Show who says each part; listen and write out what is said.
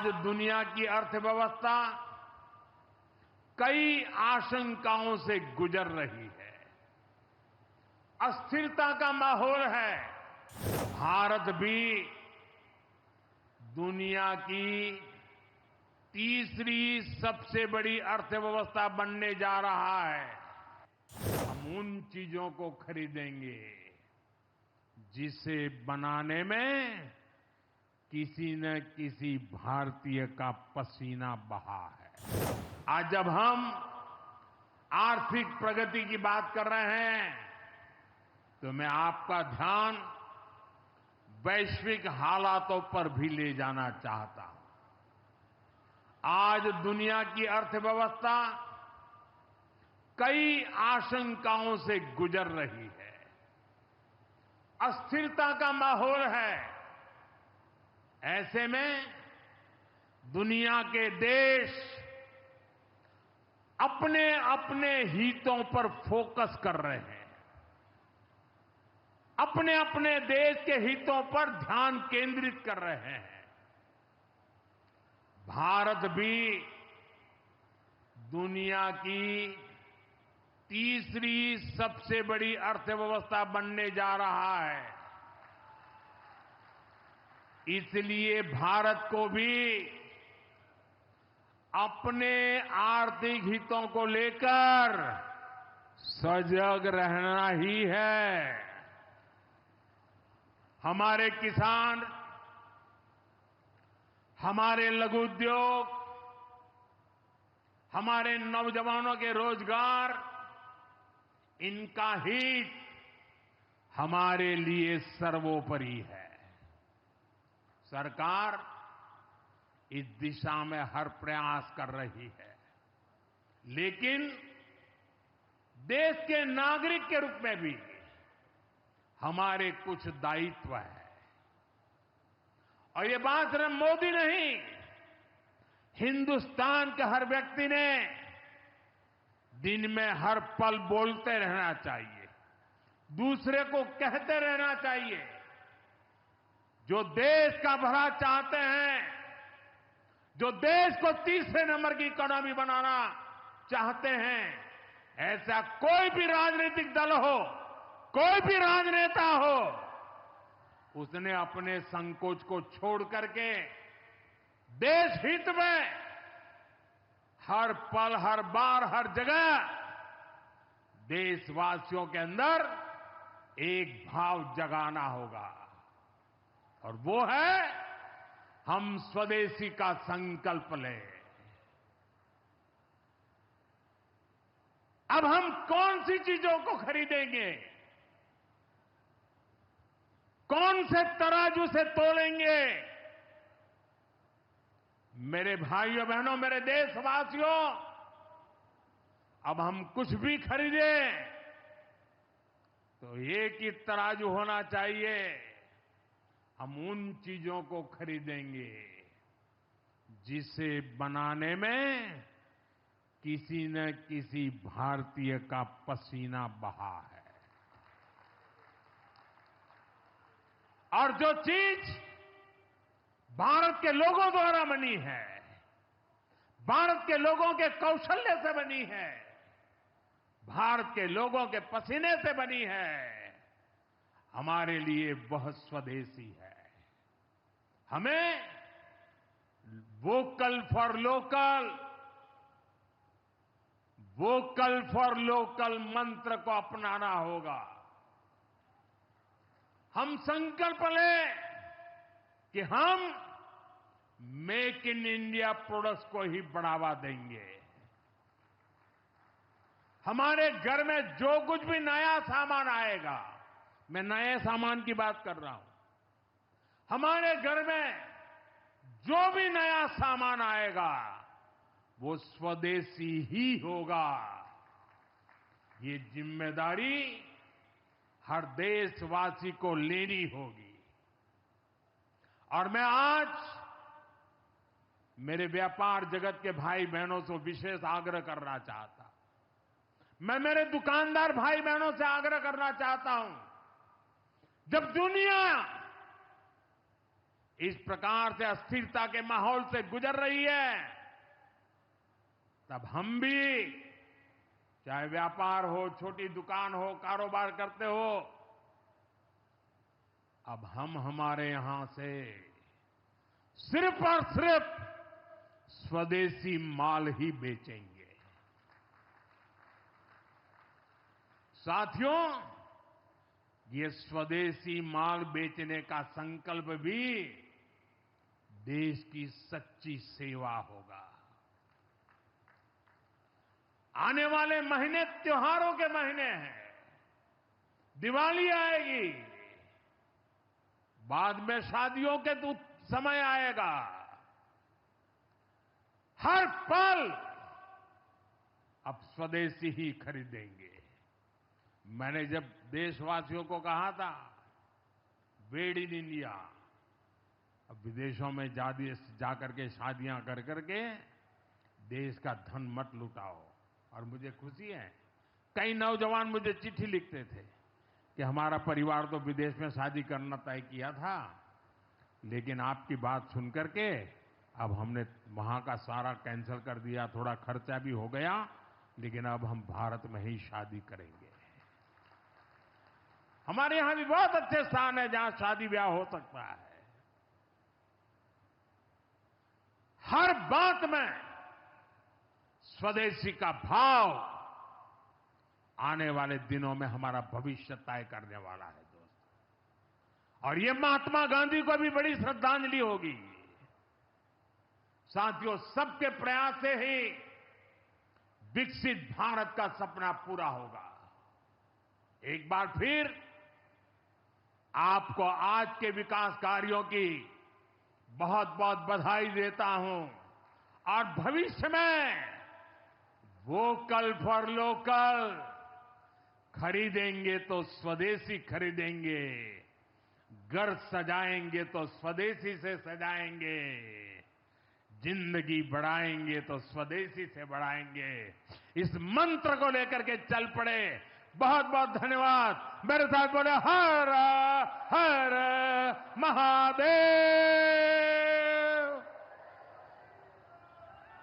Speaker 1: आज दुनिया की अर्थव्यवस्था कई आशंकाओं से गुजर रही है। अस्थिरता का माहौल है। भारत भी दुनिया की तीसरी सबसे बड़ी अर्थव्यवस्था बनने जा रहा है। हम उन चीजों को खरीदेंगे जिसे बनाने में किसी न किसी भारतीय का पसीना बहा है। आज जब हम आर्थिक प्रगति की बात कर रहे हैं तो मैं आपका ध्यान वैश्विक हालातों पर भी ले जाना चाहता हूं। आज दुनिया की अर्थव्यवस्था कई आशंकाओं से गुजर रही है। अस्थिरता का माहौल है। ऐसे में दुनिया के देश अपने अपने हितों पर फोकस कर रहे हैं। अपने अपने देश के हितों पर ध्यान केंद्रित कर रहे हैं। भारत भी दुनिया की तीसरी सबसे बड़ी अर्थव्यवस्था बनने जा रहा है। इसलिए भारत को भी अपने आर्थिक हितों को लेकर सजग रहना ही है। हमारे किसान, हमारे लघु उद्योग, हमारे नौजवानों के रोजगार, इनका हित हमारे लिए सर्वोपरि है। सरकार इस दिशा में हर प्रयास कर रही है, लेकिन देश के नागरिक के रूप में भी हमारे कुछ दायित्व है। और ये बात सिर्फ मोदी नहीं, हिंदुस्तान के हर व्यक्ति ने दिन में हर पल बोलते रहना चाहिए, दूसरे को कहते रहना चाहिए। जो देश का भला चाहते हैं, जो देश को तीसरे नंबर की इकोनॉमी बनाना चाहते हैं, ऐसा कोई भी राजनीतिक दल हो, कोई भी राजनेता हो, उसने अपने संकोच को छोड़ करके देश हित में हर पल, हर बार, हर जगह देशवासियों के अंदर एक भाव जगाना होगा, और वो है हम स्वदेशी का संकल्प लें। अब हम कौन सी चीजों को खरीदेंगे, कौन से तराजू से तोलेंगे? मेरे भाइयों बहनों, मेरे देशवासियों, अब हम कुछ भी खरीदें तो एक ही तराजू होना चाहिए। हम उन चीजों को खरीदेंगे जिसे बनाने में किसी न किसी भारतीय का पसीना बहा है। और जो चीज भारत के लोगों द्वारा बनी है, भारत के लोगों के कौशल्य से बनी है, भारत के लोगों के पसीने से बनी है, हमारे लिए वह स्वदेशी है। हमें vocal for local, vocal for local मंत्र को अपनाना होगा। हम संकल्प लें कि हम मेक इन इंडिया प्रोडक्ट्स को ही बढ़ावा देंगे। हमारे घर में जो कुछ भी नया सामान आएगा, मैं नए सामान की बात कर रहा हूं, हमारे घर में जो भी नया सामान आएगा वो स्वदेशी ही होगा। ये जिम्मेदारी हर देशवासी को लेनी होगी। और मैं आज मेरे व्यापार जगत के भाई बहनों से विशेष आग्रह करना चाहता हूं। मैं मेरे दुकानदार भाई बहनों से आग्रह करना चाहता हूं, जब दुनिया इस प्रकार से अस्थिरता के माहौल से गुजर रही है, तब हम भी, चाहे व्यापार हो, छोटी दुकान हो, कारोबार करते हो, अब हम हमारे यहां से सिर्फ और सिर्फ स्वदेशी माल ही बेचेंगे। साथियों, ये स्वदेशी माल बेचने का संकल्प भी देश की सच्ची सेवा होगा। आने वाले महीने त्योहारों के महीने हैं, दिवाली आएगी, बाद में शादियों के समय आएगा। हर पल अब स्वदेशी ही खरीदेंगे। मैंने जब देशवासियों को कहा था मेड इन इंडिया, अब विदेशों में जाकर के शादियां कर करके देश का धन मत लुटाओ। और मुझे खुशी है, कई नौजवान मुझे चिट्ठी लिखते थे कि हमारा परिवार तो विदेश में शादी करना तय किया था, लेकिन आपकी बात सुनकर के अब हमने वहां का सारा कैंसिल कर दिया, थोड़ा खर्चा भी हो गया, लेकिन अब हम भारत में ही शादी करेंगे। हमारे यहां भी बहुत अच्छे स्थान है जहां शादी ब्याह हो सकता है। हर बात में स्वदेशी का भाव आने वाले दिनों में हमारा भविष्य तय करने वाला है दोस्तों। और ये महात्मा गांधी को भी बड़ी श्रद्धांजलि होगी। साथियों, सबके प्रयास से ही विकसित भारत का सपना पूरा होगा। एक बार फिर आपको आज के विकास कार्यों की बहुत बहुत बधाई देता हूं और भविष्य में वोकल फॉर लोकल, खरीदेंगे तो स्वदेशी खरीदेंगे, घर सजाएंगे तो स्वदेशी से सजाएंगे, जिंदगी बढ़ाएंगे तो स्वदेशी से बढ़ाएंगे। इस मंत्र को लेकर के चल पड़े। बहुत बहुत धन्यवाद। मेरे साथ बोले हर हर महादेव।